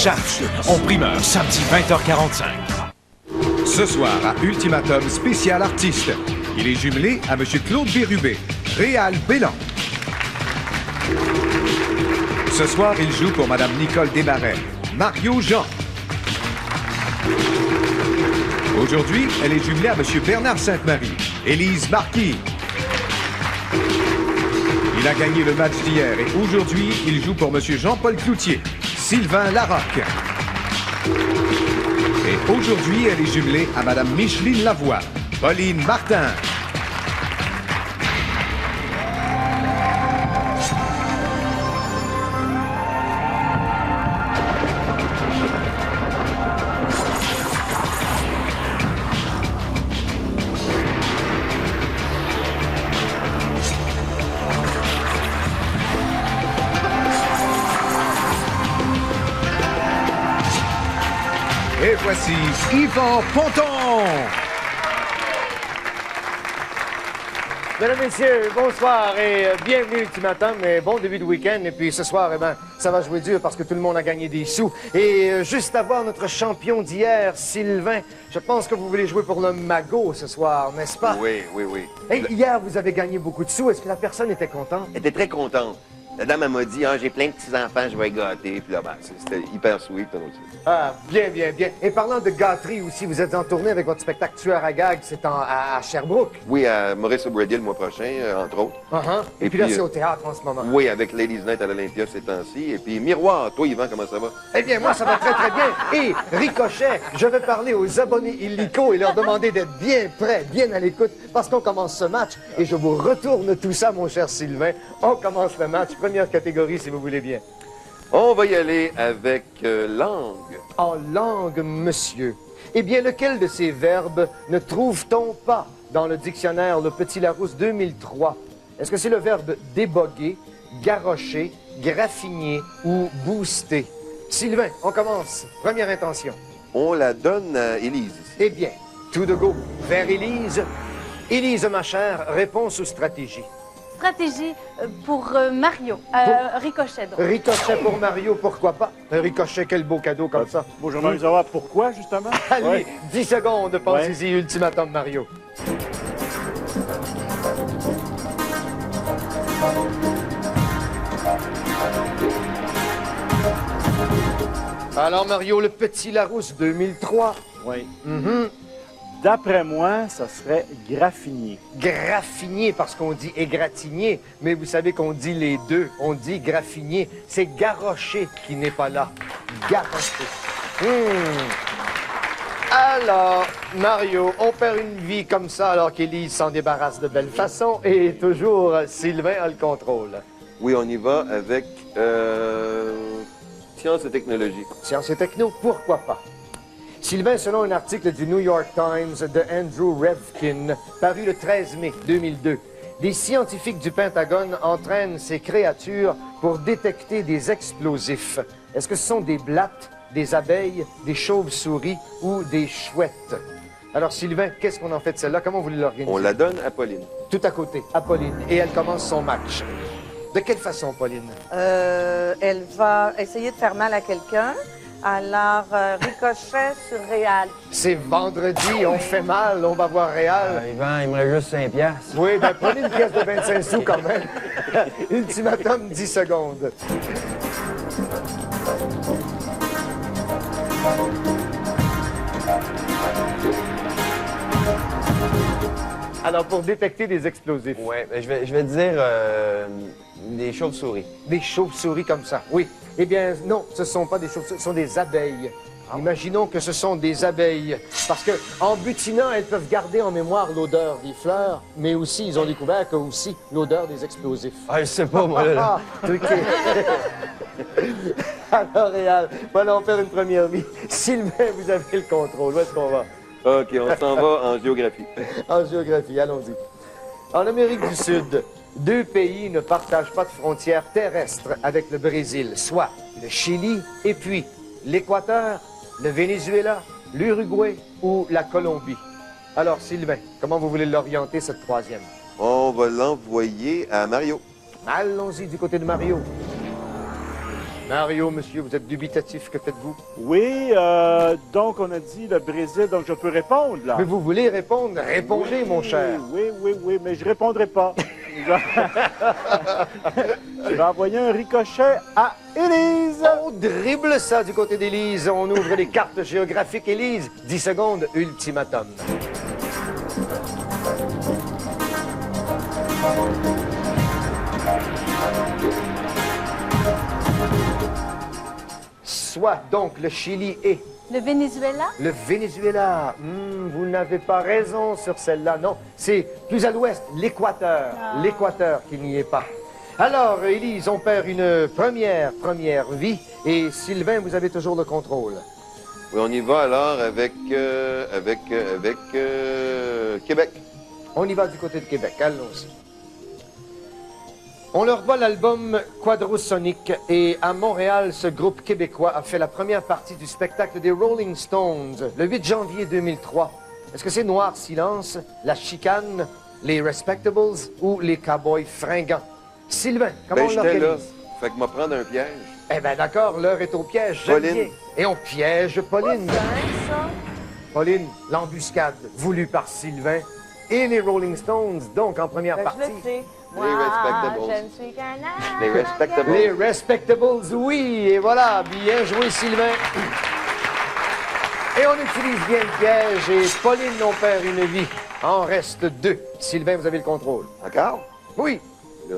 charge en primeur samedi 20h45. Ce soir à Ultimatum spécial artiste, il est jumelé à M. Claude Bérubé, Réal Bélan. Ce soir, il joue pour Mme Nicole Desmarais, Mario Jean. Aujourd'hui, elle est jumelée à M. Bernard Sainte-Marie, Élise Marquis. Il a gagné le match d'hier et aujourd'hui, il joue pour M. Jean-Paul Cloutier, Sylvain Larocque. Et aujourd'hui, elle est jumelée à Mme Micheline Lavoie, Pauline Martin. Et voici Yvan Ponton. Mesdames, Messieurs, bonsoir et bienvenue Ultimatum et bon début de week-end. Et puis ce soir, eh ben, ça va jouer dur parce que tout le monde a gagné des sous. Et juste avant notre champion d'hier, Sylvain, je pense que vous voulez jouer pour le Magot ce soir, n'est-ce pas? Oui. Et hier, vous avez gagné beaucoup de sous. Est-ce que la personne était contente? Elle était très contente. La dame, elle m'a dit, j'ai plein de petits-enfants, je vais gâter. Puis là, ben, c'était hyper sweet, ton aussi. Ah, bien. Et parlant de gâterie aussi, vous êtes en tournée avec votre spectacle Tueur à gags, c'est à Sherbrooke. Oui, à Maurice O'Brady le mois prochain, entre autres. Et puis là, c'est au théâtre en ce moment. Oui, avec Ladies Night à l'Olympia ces temps-ci. Et puis Miroir, toi, Yvan, comment ça va? Eh bien, moi, ça va très bien. Et Ricochet, je vais parler aux abonnés illico et leur demander d'être bien prêts, bien à l'écoute, parce qu'on commence ce match. Et je vous retourne tout ça, mon cher Sylvain. On commence le match. Première catégorie, si vous voulez bien. On va y aller avec langue. En langue, monsieur. Eh bien, lequel de ces verbes ne trouve-t-on pas dans le dictionnaire Le Petit Larousse 2003? Est-ce que c'est le verbe déboguer, garrocher, graffiner ou booster? Sylvain, on commence. Première intention. On la donne à Élise. Eh bien, tout de go vers Élise. Élise, ma chère, réponse ou stratégie? Stratégie pour Mario. Ricochet, donc. Ricochet pour Mario, pourquoi pas? Ricochet, quel beau cadeau comme ça. Bon, j'aimerais savoir pourquoi, justement. Allez, Ouais. 10 secondes, pensez-y, ultimatum Mario. Alors, Mario, Le Petit Larousse 2003. Oui. D'après moi, ça serait graffinier. Graffinier, parce qu'on dit égratigner, mais vous savez qu'on dit les deux. On dit graffinier. C'est garrocher qui n'est pas là. Garrocher. Alors, Mario, on perd une vie comme ça alors qu'Élise s'en débarrasse de belle façon et toujours Sylvain a le contrôle. Oui, on y va avec sciences et technologies. Sciences et techno, pourquoi pas? Sylvain, selon un article du New York Times de Andrew Revkin, paru le 13 mai 2002, des scientifiques du Pentagone entraînent ces créatures pour détecter des explosifs. Est-ce que ce sont des blattes, des abeilles, des chauves-souris ou des chouettes? Alors, Sylvain, qu'est-ce qu'on en fait de celle-là? Comment vous voulez l'organiser? On la donne à Pauline. Tout à côté, à Pauline. Et elle commence son match. De quelle façon, Pauline? Elle va essayer de faire mal à quelqu'un. Alors, Ricochet sur Réal. C'est vendredi, on fait mal, on va voir Réal. Yvan, il me reste juste 5 piastres. Oui, ben prenez une pièce de 25 sous quand même. Ultimatum, 10 secondes. Alors, pour détecter des explosifs. Oui, je vais te dire des chauves-souris. Des chauves-souris comme ça, oui. Eh bien, non, ce ne sont pas des chauves-souris, ce sont des abeilles. Imaginons que ce sont des abeilles. Parce que en butinant, elles peuvent garder en mémoire l'odeur des fleurs, mais aussi, ils ont découvert que aussi l'odeur des explosifs. Ah, je sais pas, moi, là. OK. Alors, Réal, voilà, on fait une première vie. Sylvain, vous avez le contrôle. Où est-ce qu'on va? OK, on s'en va en géographie. En géographie, allons-y. En Amérique du Sud, 2 pays ne partagent pas de frontière terrestre avec le Brésil, soit le Chili et puis l'Équateur, le Venezuela, l'Uruguay ou la Colombie. Alors, Sylvain, comment vous voulez l'orienter, cette troisième? On va l'envoyer à Mario. Allons-y du côté de Mario. Mario, monsieur, vous êtes dubitatif, que faites-vous? Oui, donc on a dit le Brésil, donc je peux répondre, là. Mais vous voulez répondre? Répondez, mon cher. Oui, mais je répondrai pas. Je vais envoyer un ricochet à Élise. On dribble ça du côté d'Élise. On ouvre les cartes géographiques. Élise, 10 secondes, ultimatum. Soit donc le Chili et Le Venezuela? le Venezuela. Vous n'avez pas raison sur celle-là, non. C'est plus à l'ouest, l'Équateur. L'Équateur qui n'y est pas. Alors, Élise, on perd une première vie. Et Sylvain, vous avez toujours le contrôle. Oui, on y va alors avec Québec. On y va du côté de Québec, allons-y. On leur voit l'album Quadrasonic et à Montréal, ce groupe québécois a fait la première partie du spectacle des Rolling Stones le 8 janvier 2003. Est-ce que c'est Noir Silence, La Chicane, les Respectables ou les Cowboys Fringants? Sylvain, comment on J'étais là. l'organise? Fait que m'a prendre un piège. Eh bien d'accord, l'heure est au piège, j'aime Pauline. bien. Et on piège Pauline. Pauline, l'embuscade voulue par Sylvain et les Rolling Stones, donc en première partie. Je le sais. Les Respectables. Je ne suis qu'un âne. Les Respectables. Les Respectables, oui, et voilà, bien joué Sylvain. Et on utilise bien le piège et Pauline, on perd une vie. En reste 2. Sylvain, vous avez le contrôle. Encore? Oui, Là,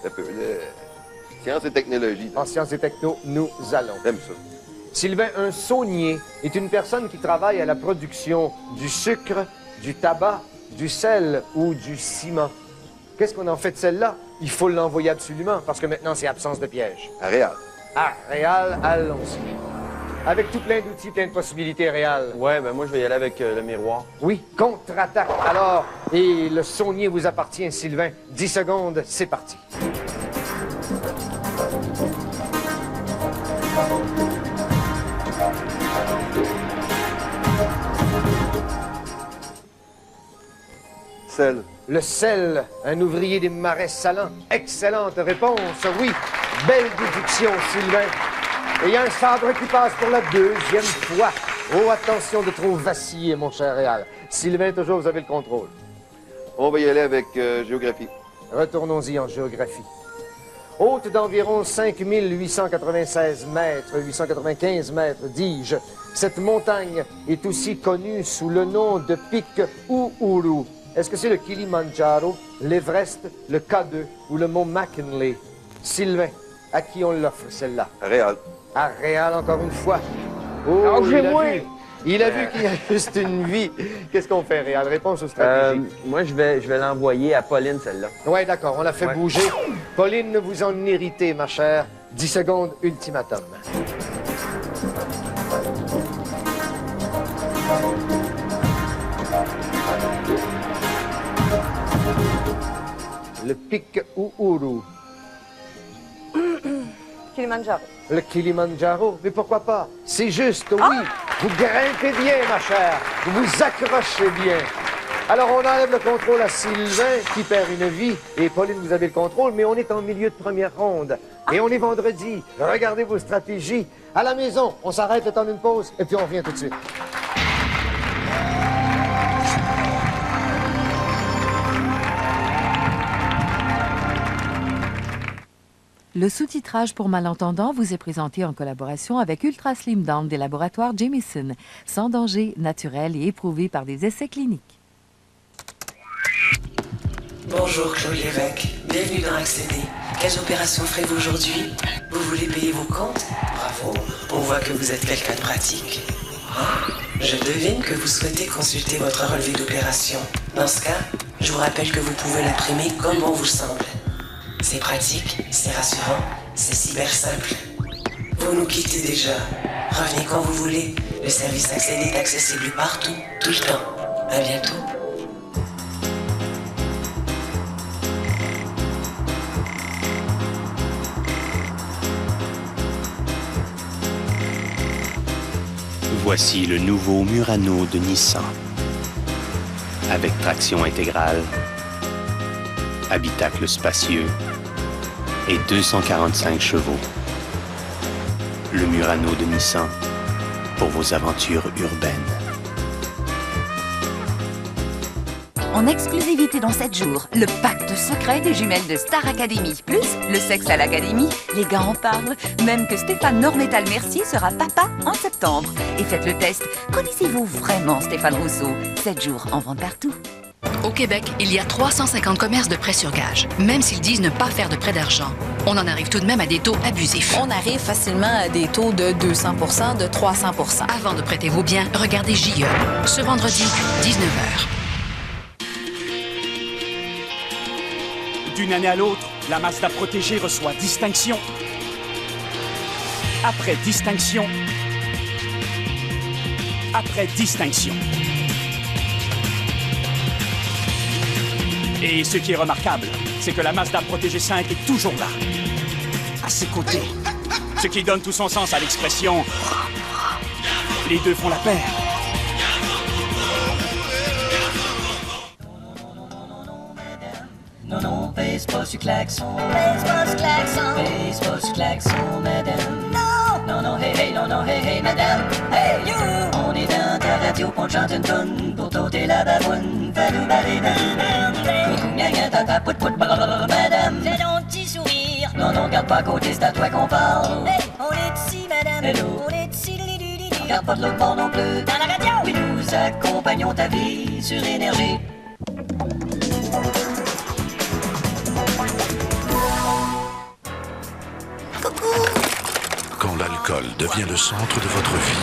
un peu. Là, science et technologie. en sciences et techno, nous allons. J'aime ça. Sylvain, un saunier est une personne qui travaille à la production du sucre, du tabac, du sel ou du ciment. Qu'est-ce qu'on en fait de celle-là? Il faut l'envoyer absolument, parce que maintenant, c'est absence de piège. À Réal. Ah, Réal, allons-y. Avec tout plein d'outils, plein de possibilités réales. Ouais, ben moi, je vais y aller avec le miroir. Oui, contre-attaque. Alors, et le saunier vous appartient, Sylvain. 10 secondes, c'est parti. Sel. Le sel, un ouvrier des marais salants. Excellente réponse, oui. Belle déduction, Sylvain. Et il y a un sabre qui passe pour la 2e fois. Oh, attention de trop vaciller, mon cher Réal. Sylvain, toujours, vous avez le contrôle. On va y aller avec géographie. Retournons-y en géographie. Haute d'environ 5896 mètres, 895 mètres, dis-je, cette montagne est aussi connue sous le nom de pic Uhuru. Est-ce que c'est le Kilimandjaro, l'Everest, le K2 ou le mont McKinley? Sylvain, à qui on l'offre, celle-là? À Réal. À Réal, encore une fois. Oh, il a vu qu'il y a juste une vie. Qu'est-ce qu'on fait, Réal? Réponse aux stratégies. Moi, je vais l'envoyer à Pauline, celle-là. Oui, d'accord, on l'a fait bouger. Pauline, vous en héritez, ma chère. 10 secondes, ultimatum. Le pic Uhuru. Kilimanjaro. Le Kilimandjaro. Mais pourquoi pas? C'est juste, oui. Vous grimpez bien, ma chère. Vous vous accrochez bien. Alors, on enlève le contrôle à Sylvain, qui perd une vie. Et Pauline, vous avez le contrôle, mais on est en milieu de première ronde. Et on est vendredi. Regardez vos stratégies. À la maison, on s'arrête le temps d'une pause, et puis on revient tout de suite. Le sous-titrage pour malentendants vous est présenté en collaboration avec Ultra Slim Down des laboratoires Jamieson, sans danger, naturel et éprouvé par des essais cliniques. Bonjour Claude Lévesque, bienvenue dans Accéder. Quelles opérations ferez-vous aujourd'hui? Vous voulez payer vos comptes? Bravo, on voit que vous êtes quelqu'un de pratique. Je devine que vous souhaitez consulter votre relevé d'opération. Dans ce cas, je vous rappelle que vous pouvez l'imprimer comme bon vous semble. C'est pratique, c'est rassurant, c'est cyber simple. Vous nous quittez déjà. Revenez quand vous voulez. Le service Accéder est accessible partout, tout le temps. À bientôt. Voici le nouveau Murano de Nissan. Avec traction intégrale, habitacle spacieux et 245 chevaux. le Murano de Nissan, pour vos aventures urbaines. En exclusivité dans 7 jours, le pacte secret des jumelles de Star Academy. Plus le sexe à l'Académie, les gars en parlent. Même que Stéphane Normétal-Mercier sera papa en septembre. Et faites le test. Connaissez-vous vraiment Stéphane Rousseau? 7 jours en vente partout. Au Québec, il y a 350 commerces de prêts sur gage. Même s'ils disent ne pas faire de prêt d'argent, on en arrive tout de même à des taux abusifs. On arrive facilement à des taux de 200 de 300 Avant de prêter vos biens, regardez JE. Ce vendredi, 19h. D'une année à l'autre, la Mazda protégée reçoit distinction. Après distinction. Après distinction. Et ce qui est remarquable, c'est que la Mazda Protégée 5 est toujours là, à ses côtés. Ce qui donne tout son sens à l'expression « les deux font la paire ». Non, non, pèse pas sur klaxon. Pèse pas sur klaxon. Pèse pas sur klaxon, madame. Non. Non, non, hey, hey, non, non, hey, hey, madame. Hey, you. On est dans ta radio, on chante une toune pour t'ôter la baboune. Balou, balé, balou, balou. Coucou, gna, gna, tata, pout, pout, blablabla, madame. Fais donc petit sourire. Non, non, regarde pas à côté, c'est à toi qu'on parle. Hey, on est ici, madame. Hello. On est ici, li. Regarde pas de l'autre bord non plus. Dans la radio. Oui, nous accompagnons ta vie sur Énergie. Quand l'alcool devient le centre de votre vie.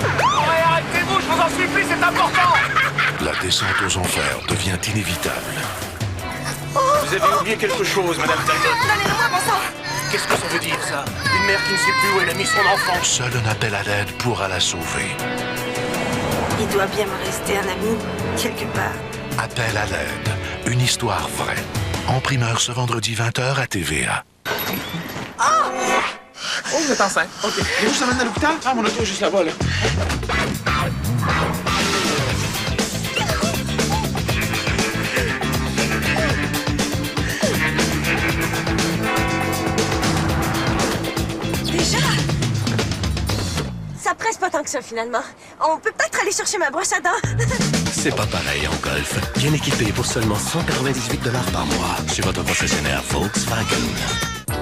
Ouais, arrêtez-vous, je vous en supplie, c'est important. La descente aux enfers devient inévitable. Vous avez oublié quelque chose, Madame Talbot. Donnez-le-moi, bon sang. Qu'est-ce que ça veut dire, ça? Une mère qui ne sait plus où elle a mis son enfant. Seul un appel à l'aide pourra la sauver. Il doit bien me rester un ami, quelque part. Appel à l'aide. Une histoire vraie. En primeur ce vendredi 20h à TVA. Oh, vous êtes enceinte. OK. Et vous, ça mène à l'hôpital? Ah, mon auto est juste là-bas, là. Déjà? Ça presse pas tant que ça, finalement. On peut peut-être aller chercher ma brosse à dents. C'est pas pareil en golf. Bien équipé pour seulement 198 $ par mois chez votre concessionnaire Volkswagen.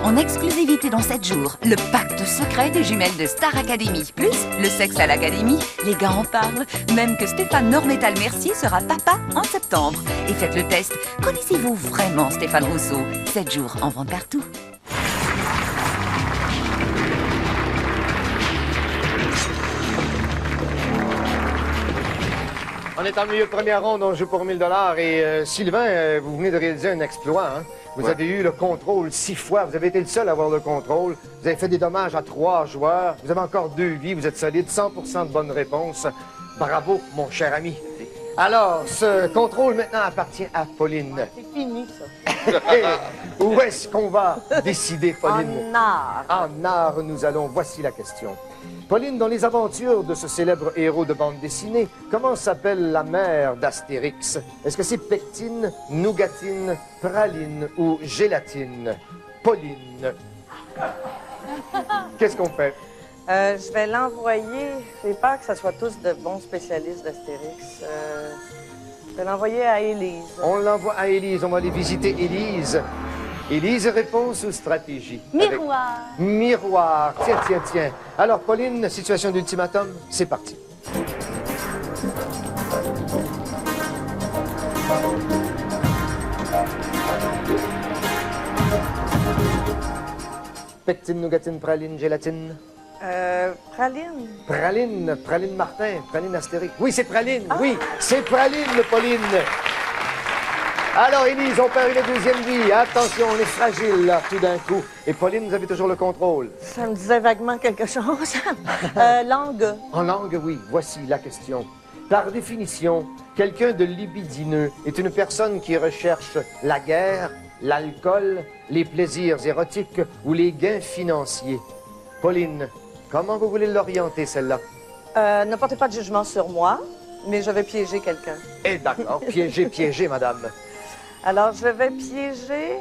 En exclusivité dans 7 jours, le pacte secret des jumelles de Star Academy. Plus le sexe à l'Académie, les gars en parlent. Même que Stéphane Normétal-Mercier sera papa en septembre. Et faites le test. Connaissez-vous vraiment Stéphane Rousseau? 7 jours en vente partout. On est en milieu de première ronde, on joue pour 1000 $ et Sylvain, vous venez de réaliser un exploit, hein? Vous avez eu le contrôle 6 fois, vous avez été le seul à avoir le contrôle. Vous avez fait des dommages à 3 joueurs, vous avez encore 2 vies, vous êtes solide, 100% de bonnes réponses. Bravo, mon cher ami. Alors, ce contrôle maintenant appartient à Pauline. C'est fini, ça. Où est-ce qu'on va décider, Pauline? En art. En art, nous allons. Voici la question. Pauline, dans les aventures de ce célèbre héros de bande dessinée, comment s'appelle la mère d'Astérix? Est-ce que c'est pectine, nougatine, praline ou gélatine? Pauline. Qu'est-ce qu'on fait? Je vais l'envoyer. J'ai peur que ce soit tous de bons spécialistes d'Astérix. Je vais l'envoyer à Élise. On l'envoie à Élise. On va aller visiter Élise. Élise, réponse ou stratégie? Miroir. Miroir. Tiens. Alors, Pauline, situation d'ultimatum, c'est parti. Pectine, nougatine, praline, gélatine? Praline. Praline Martin, Praline Astérix. Oui, c'est Praline, oui, c'est Praline, Pauline. Alors, Élise, on perd une deuxième vie. Attention, on est fragile, là, tout d'un coup. Et Pauline, vous avez toujours le contrôle. Ça me disait vaguement quelque chose. Langue. En langue, oui. Voici la question. Par définition, quelqu'un de libidineux est une personne qui recherche la guerre, l'alcool, les plaisirs érotiques ou les gains financiers. Pauline, comment vous voulez l'orienter, celle-là? Ne portez pas de jugement sur moi, mais je vais piéger quelqu'un. Eh d'accord, piéger, madame. Alors, je vais piéger...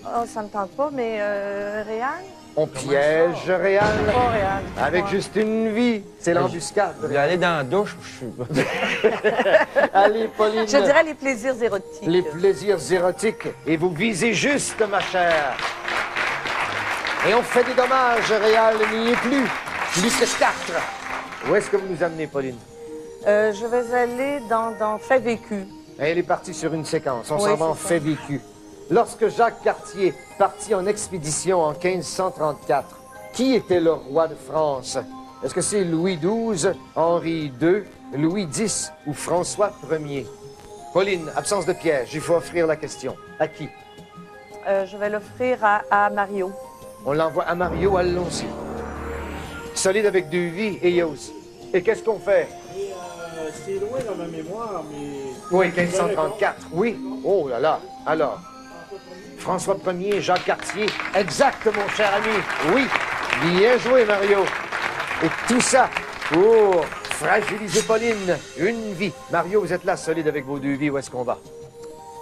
Oh, ça ne me tente pas, mais Réal? On piège Réal. Oh, Réal. Avec juste une vie. C'est l'embuscade. Je vais aller dans la douche, je suis pas... Allez, Pauline. Je dirais les plaisirs érotiques. Les plaisirs érotiques. Et vous visez juste, ma chère. Et on fait des dommages, Réal n'y est plus. Plus que 4. Où est-ce que vous nous amenez, Pauline? Je vais aller dans Fait vécu. Elle est partie sur une séquence. On Oui, s'en va en c'est ça. fait vécu. Lorsque Jacques Cartier partit en expédition en 1534, qui était le roi de France? Est-ce que c'est Louis XII, Henri II, Louis X ou François Ier? Pauline, absence de piège, il faut offrir la question. À qui? Je vais l'offrir à Mario. On l'envoie à Mario, allons-y. Solide avec 2 vies et Yos. Et qu'est-ce qu'on fait? C'est loin dans ma mémoire, mais... Oui, 1534, oui. Oh là là, alors... François Ier, Jacques Cartier. Exact, mon cher ami. Oui, bien joué, Mario. Et tout ça pour fragiliser Pauline. Une vie. Mario, vous êtes là, solide avec vos 2 vies. Où est-ce qu'on va?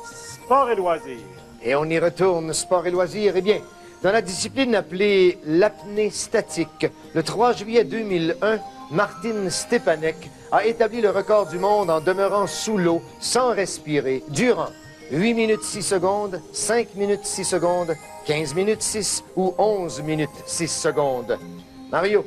Sport et loisirs. Et on y retourne, sport et loisirs. Eh bien, dans la discipline appelée l'apnée statique, le 3 juillet 2001, Martin Stepanek a établi le record du monde en demeurant sous l'eau, sans respirer, durant 8 minutes 6 secondes, 5 minutes 6 secondes, 15 minutes 6 ou 11 minutes 6 secondes. Mario,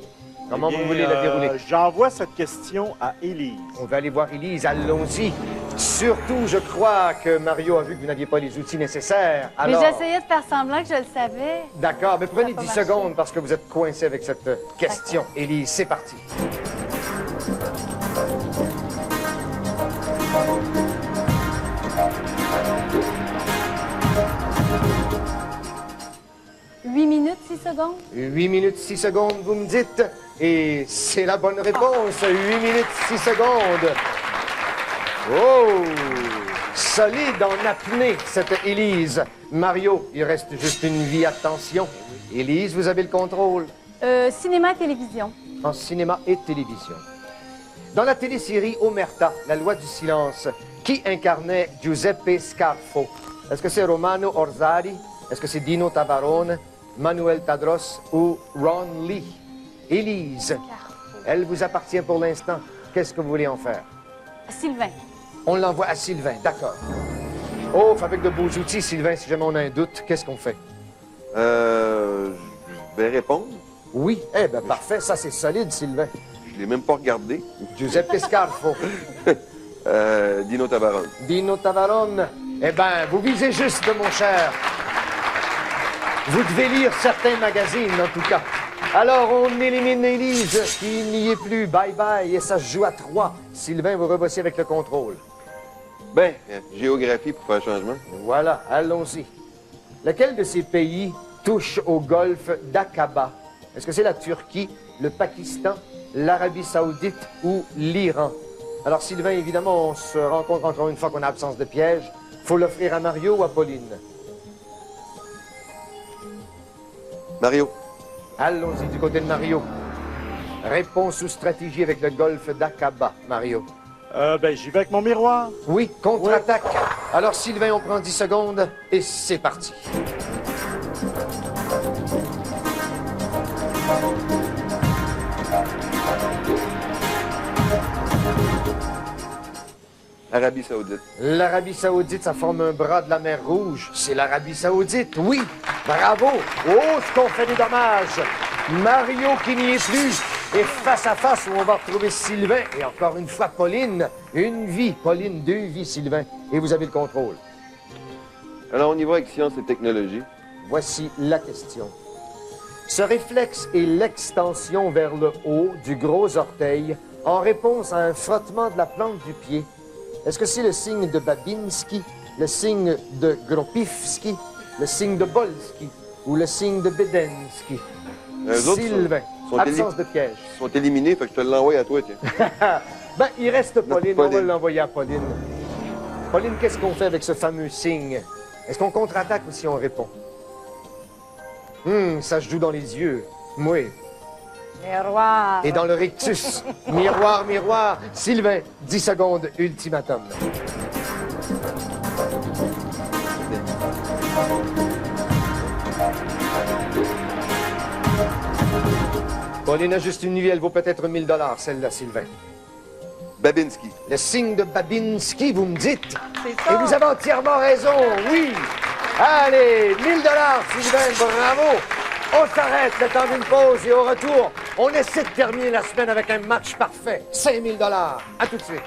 comment vous voulez la dérouler? J'envoie cette question à Élise. On va aller voir Élise, allons-y. Surtout, je crois que Mario a vu que vous n'aviez pas les outils nécessaires. Alors... Mais j'essayais de faire semblant que je le savais. D'accord, mais prenez Ça a 10 pas marché. secondes parce que vous êtes coincé avec cette question. Élise, c'est parti. « 8 minutes, 6 secondes. 8 minutes 6 secondes, vous me dites. Et c'est la bonne réponse. 8 minutes 6 secondes. Oh! Solide en apnée, cette Élise. Mario, il reste juste une vie, attention. Élise, vous avez le contrôle. Cinéma et télévision. En cinéma et télévision. Dans la télésérie Omerta, La loi du silence, qui incarnait Giuseppe Scarfo? Est-ce que c'est Romano Orzari? Est-ce que c'est Dino Tabarone, Manuel Tadros ou Ron Lee? Élise, elle vous appartient pour l'instant. Qu'est-ce que vous voulez en faire? Sylvain. On l'envoie à Sylvain, d'accord. Oh, avec de beaux outils, Sylvain, si jamais on a un doute, qu'est-ce qu'on fait? Je vais répondre. Oui, eh bien, parfait, ça c'est solide, Sylvain. Je l'ai même pas regardé. Giuseppe Scarfo. Dino Tabarone. Dino Tabarone. Eh bien, vous visez juste, mon cher. Vous devez lire certains magazines, en tout cas. Alors, on élimine Élise, qui n'y est plus. Bye-bye, et ça se joue à 3. Sylvain, vous revoici avec le contrôle. Ben, géographie pour faire changement. Voilà, allons-y. Lequel de ces pays touche au golfe d'Aqaba? Est-ce que c'est la Turquie, le Pakistan, l'Arabie Saoudite ou l'Iran? Alors, Sylvain, évidemment, on se rend compte encore une fois qu'on a absence de piège. Faut l'offrir à Mario ou à Pauline? Mario. Allons-y du côté de Mario. Réponse ou stratégie avec le golfe d'Aqaba, Mario? Ben, j'y vais avec mon miroir. Oui, contre-attaque. Alors, Sylvain, on prend 10 secondes et c'est parti. Arabie Saoudite. L'Arabie Saoudite, ça forme un bras de la mer Rouge. C'est l'Arabie Saoudite, oui. Bravo. Oh, ce qu'on fait des dommages. Mario qui n'y est plus. Et face à face, où on va retrouver Sylvain. Et encore une fois, Pauline. Une vie. Pauline, 2 vies, Sylvain. Et vous avez le contrôle. Alors, on y va avec science et technologie. Voici la question. Ce réflexe est l'extension vers le haut du gros orteil en réponse à un frottement de la plante du pied. Est-ce que c'est le signe de Babinski, le signe de Gropivski, le signe de Bolski ou le signe de Bedensky? Sylvain, absence de piège. Ils sont éliminés, fait que je te l'envoie à toi, tiens. Ben, il reste Pauline, Pauline. on va l'envoyer à Pauline. Pauline, qu'est-ce qu'on fait avec ce fameux signe? Est-ce qu'on contre-attaque ou si on répond? Ça se joue dans les yeux. Oui. Miroir. Et dans le rictus. Miroir, miroir. Sylvain, 10 secondes, ultimatum. Bon, il y en a juste une nuit, elle vaut peut-être 1000 $, celle-là, Sylvain. Babinski. Le signe de Babinski, vous me dites? C'est ça. Et vous avez entièrement raison, oui. Allez, 1000 $, Sylvain, bravo. On s'arrête le temps d'une pause et au retour, on essaie de terminer la semaine avec un match parfait. 5000 $. À tout de suite.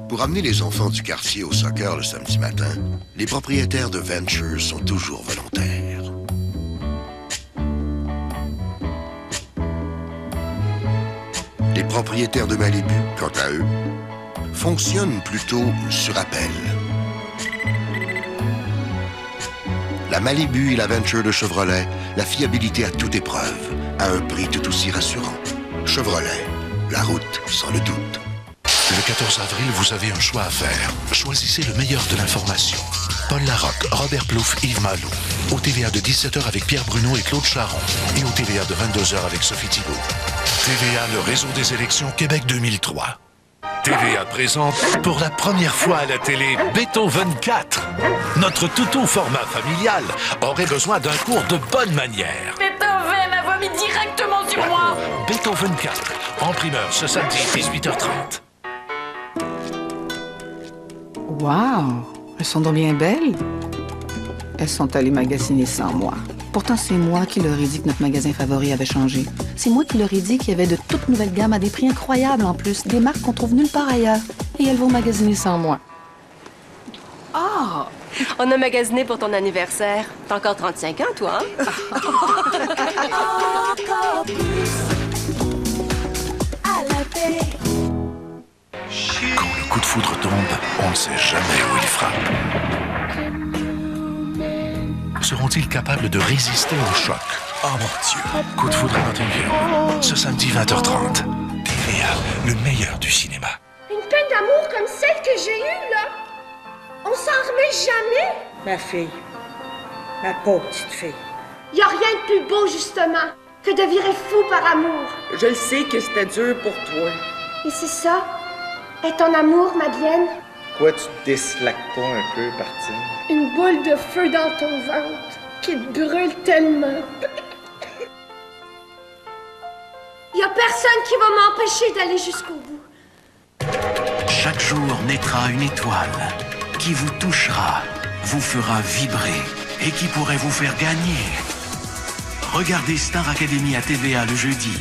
Pour amener les enfants du quartier au soccer le samedi matin, les propriétaires de Ventures sont toujours volontaires. Les propriétaires de Malibu, quant à eux, fonctionnent plutôt sur appel. La Malibu et la Venture de Chevrolet, la fiabilité à toute épreuve, à un prix tout aussi rassurant. Chevrolet, la route sans le doute. Le 14 avril, vous avez un choix à faire. Choisissez le meilleur de l'information. Paul Larocque, Robert Plouffe, Yves Malot. Au TVA de 17h avec Pierre Bruno et Claude Charon. Et au TVA de 22h avec Sophie Thibault. TVA, le réseau des élections Québec 2003. TVA présente pour la première fois à la télé Beethoven 4. Notre toutou format familial aurait besoin d'un cours de bonne manière. Beethoven a vomi directement sur moi. Beethoven 4, en primeur ce samedi 18h30. Wow! Elles sont donc bien belles. Elles sont allées magasiner sans moi. Pourtant, c'est moi qui leur ai dit que notre magasin favori avait changé. C'est moi qui leur ai dit qu'il y avait de toutes nouvelles gammes à des prix incroyables en plus, des marques qu'on trouve nulle part ailleurs. Et elles vont magasiner sans moi. Oh! On a magasiné pour ton anniversaire. T'as encore 35 ans, toi, hein? Quand le coup de foudre tombe, on ne sait jamais où il frappe. Seront-ils capables de résister au choc? Oh mon Dieu! Coup de foudre à Nottingham, ce samedi 20h30. TVA, le meilleur du cinéma. Une peine d'amour comme celle que j'ai eue, là. On s'en remet jamais. Ma fille. Ma pauvre petite fille. Y a rien de plus beau, justement, que de virer fou par amour. Je le sais que c'était dur pour toi. Et c'est ça? Est ton amour, Madeleine? Quoi, tu te déslaques pas un peu, Martine? Une boule de feu dans ton ventre qui te brûle tellement. Y a personne qui va m'empêcher d'aller jusqu'au bout. Chaque jour naîtra une étoile qui vous touchera, vous fera vibrer et qui pourrait vous faire gagner. Regardez Star Academy à TVA le jeudi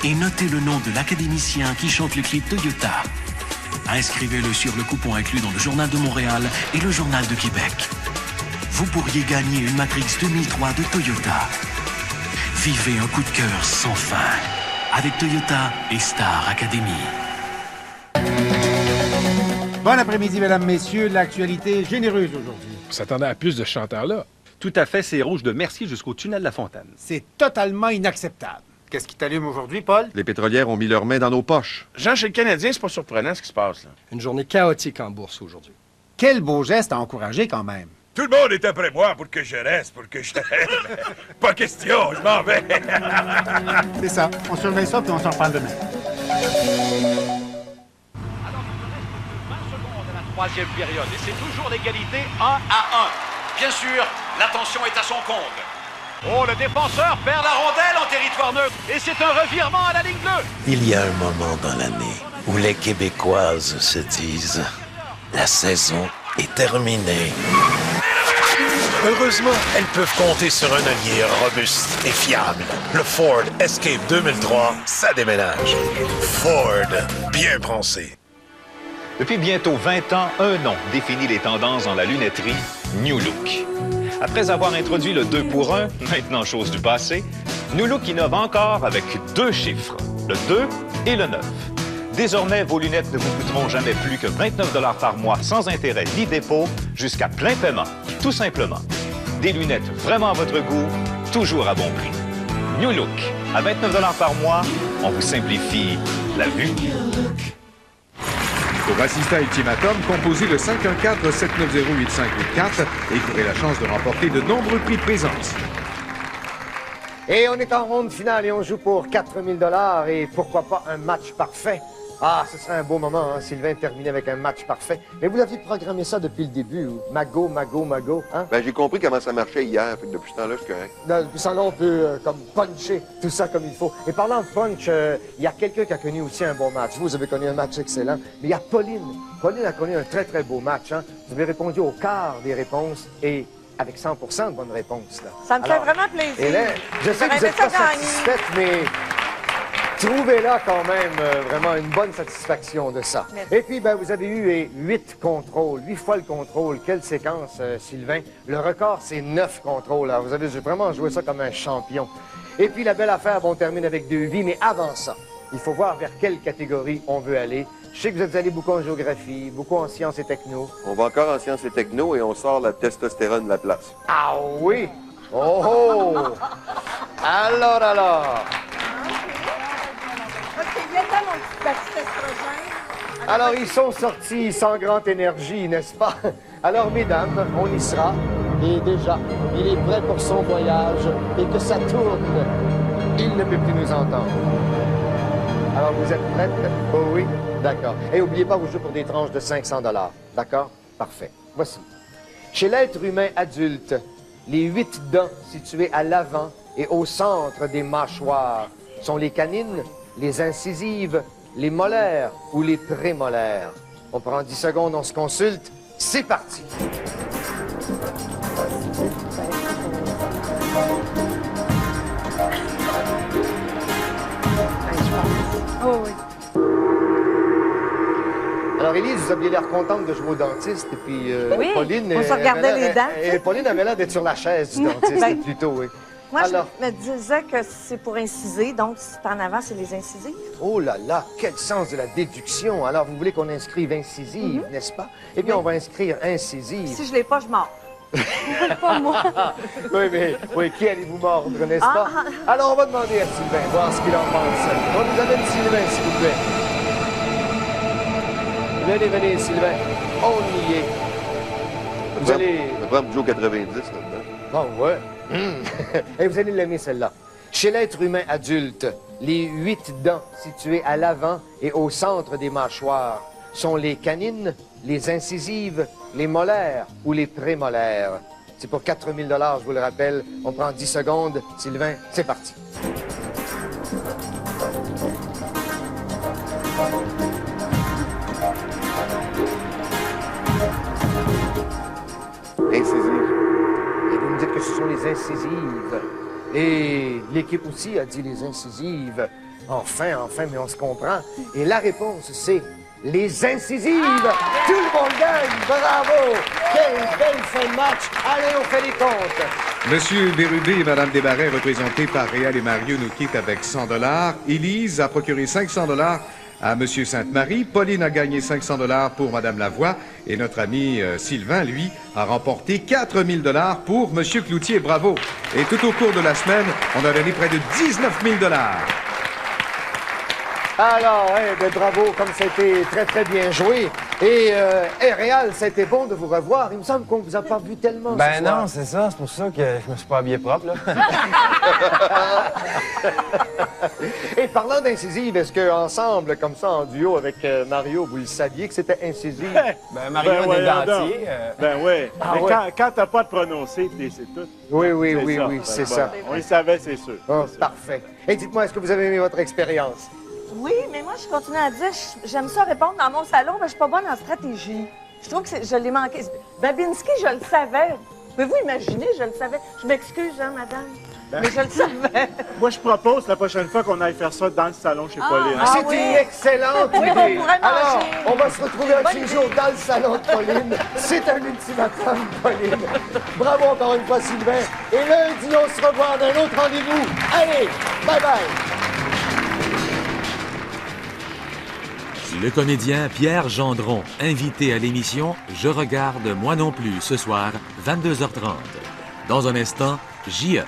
et notez le nom de l'académicien qui chante le clip Toyota. Inscrivez-le sur le coupon inclus dans le Journal de Montréal et le Journal de Québec. Vous pourriez gagner une Matrix 2003 de Toyota. Vivez un coup de cœur sans fin avec Toyota et Star Academy. Bon après-midi, mesdames, messieurs. L'actualité est généreuse aujourd'hui. On s'attendait à plus de ce chanteur-là. Tout à fait, c'est rouge de Mercier jusqu'au tunnel de la Fontaine. C'est totalement inacceptable. Qu'est-ce qui t'allume aujourd'hui, Paul? Les pétrolières ont mis leurs mains dans nos poches. Jean, chez le Canadien, c'est pas surprenant ce qui se passe, là. Une journée chaotique en bourse aujourd'hui. Quel beau geste à encourager quand même. Tout le monde est après moi pour que je reste, pour que je t'aide. Pas question, je m'en vais. C'est ça. On surveille ça, puis on s'en reparle demain. Troisième période, et c'est toujours l'égalité 1-1. Bien sûr, l'attention est à son comble. Oh, le défenseur perd la rondelle en territoire neutre, et c'est un revirement à la ligne bleue. Il y a un moment dans l'année où les Québécoises se disent « La saison est terminée ». Heureusement, elles peuvent compter sur un allié robuste et fiable. Le Ford Escape 2003, ça déménage. Ford, bien pensé. Depuis bientôt 20 ans, un nom définit les tendances dans la lunetterie, New Look. Après avoir introduit le 2 pour 1, maintenant chose du passé, New Look innove encore avec 2 chiffres, le 2 et le 9. Désormais, vos lunettes ne vous coûteront jamais plus que 29 $ par mois sans intérêt ni dépôt, jusqu'à plein paiement, tout simplement. Des lunettes vraiment à votre goût, toujours à bon prix. New Look, à 29 $ par mois, on vous simplifie la vue. Pour assister à Ultimatum, composez le 514-790-8584 et courez la chance de remporter de nombreux prix de présence. Et on est en ronde finale et on joue pour 4000 $ et pourquoi pas un match parfait Ah, ce serait un beau moment, hein, Sylvain terminé avec un match parfait. Mais vous aviez programmé ça depuis le début, ou Mago, hein? Ben, j'ai compris comment ça marchait hier, fait que depuis ce temps-là, je suis correct. Depuis ce temps-là, on peut comme puncher tout ça comme il faut. Et parlant de punch, il y a quelqu'un qui a connu aussi un bon match. Vous avez connu un match excellent, mais il y a Pauline. Pauline a connu un très, très beau match, hein? Vous avez répondu au quart des réponses et avec 100% de bonnes réponses, là. Ça me fait vraiment plaisir. Et là, je sais que vous n'êtes pas satisfaite, mais trouvez-là quand même vraiment une bonne satisfaction de ça. Merci. Et puis, ben, vous avez eu 8 contrôles, 8 fois le contrôle. Quelle séquence, Sylvain. Le record, c'est 9 contrôles. Alors, vous avez vraiment joué ça comme un champion. Et puis, la belle affaire, bon, on termine avec 2 vies, mais avant ça, il faut voir vers quelle catégorie on veut aller. Je sais que vous êtes allé beaucoup en géographie, beaucoup en sciences et techno. On va encore en sciences et techno et on sort la testostérone de la place. Ah oui! Oh oh! Alors! Alors, ils sont sortis sans grande énergie, n'est-ce pas? Alors, mesdames, on y sera. Et déjà, il est prêt pour son voyage et que ça tourne. Il ne peut plus nous entendre. Alors, vous êtes prêtes? Oh oui? D'accord. Et n'oubliez pas, vous jouez pour des tranches de 500 $. D'accord? Parfait. Voici. Chez l'être humain adulte, les 8 dents situées à l'avant et au centre des mâchoires sont les canines, les incisives, les molaires ou les prémolaires. On prend 10 secondes, on se consulte. C'est parti! Oh oui. Alors, Élise, vous aviez l'air contente de jouer au dentiste, et puis oui, Pauline... on se regardait les dents. Et Pauline avait l'air d'être sur la chaise du dentiste, Ben, plutôt, oui. Moi, Alors, je me disais que c'est pour inciser, donc si c'est en avant, c'est les incisives. oh là là, quel sens de la déduction! Alors, vous voulez qu'on inscrive incisive, n'est-ce pas? Eh bien, on va inscrire incisive. Si je l'ai pas, je mords. Pas moi. Oui, qui allez-vous mordre, n'est-ce pas? Alors, on va demander à Sylvain, voir ce qu'il en pense. On nous amène Sylvain, s'il vous plaît. Venez, Sylvain. On y est. Vous allez... Ça prend Joe 90 là-dedans. Oh, ouais. Et vous allez l'aimer, celle-là. Chez l'être humain adulte, les 8 dents situées à l'avant et au centre des mâchoires sont les canines, les incisives, les molaires ou les prémolaires. C'est pour 4 000 $, je vous le rappelle. On prend 10 secondes. Sylvain, c'est parti. Incisive. Et vous me dites que ce sont les incisives. Et l'équipe aussi a dit les incisives. Enfin, mais on se comprend. Et la réponse, c'est les incisives. Tout le monde gagne. Bravo. Quelle belle fin de match. Allez, on fait les comptes. Monsieur Bérubé et Madame Desbarrais, représentés par Réal et Mario, nous quittent avec 100 $. Élise a procuré 500 $ à Monsieur Sainte-Marie. Pauline a gagné 500 $ pour Madame Lavoie. Et notre ami Sylvain, lui, a remporté 4 000 $ pour Monsieur Cloutier. Bravo. Et tout au cours de la semaine, on a donné près de 19 000 $. Alors, bravo, comme ça a été très, très bien joué. Et Réal, ça a été bon de vous revoir. Il me semble qu'on ne vous a pas vu tellement ce soir. Non, c'est ça. C'est pour ça que je me suis pas habillé propre, là. Et parlant d'incisive, est-ce qu'ensemble, comme ça, en duo avec Mario, vous le saviez que c'était incisive? Mario a des dentiers. Ben oui. Ah, Mais ouais. quand t'as pas de prononcé, c'est tout. Oui, c'est ça. On le savait, c'est sûr. Oh, parfait. Et dites-moi, est-ce que vous avez aimé votre expérience? Oui, mais moi, je continue à dire, j'aime ça répondre dans mon salon, mais je suis pas bonne en stratégie. Je trouve que je l'ai manqué. Babinski, je le savais. Pouvez-vous imaginer, je le savais. Je m'excuse, hein, madame. Mais je le savais. Moi, je propose la prochaine fois qu'on aille faire ça dans le salon chez Pauline. C'est une excellente Oui, idée. on pourrait Alors, manger. on va se retrouver un Bonne petit idée. jour dans le salon de Pauline. C'est un ultimatum, Pauline. Bravo encore une fois, Sylvain. Et lundi, on se revoit dans un autre rendez-vous. Allez, bye-bye. Le comédien Pierre Gendron, invité à l'émission Je regarde moi non plus ce soir, 22h30. Dans un instant, J.E.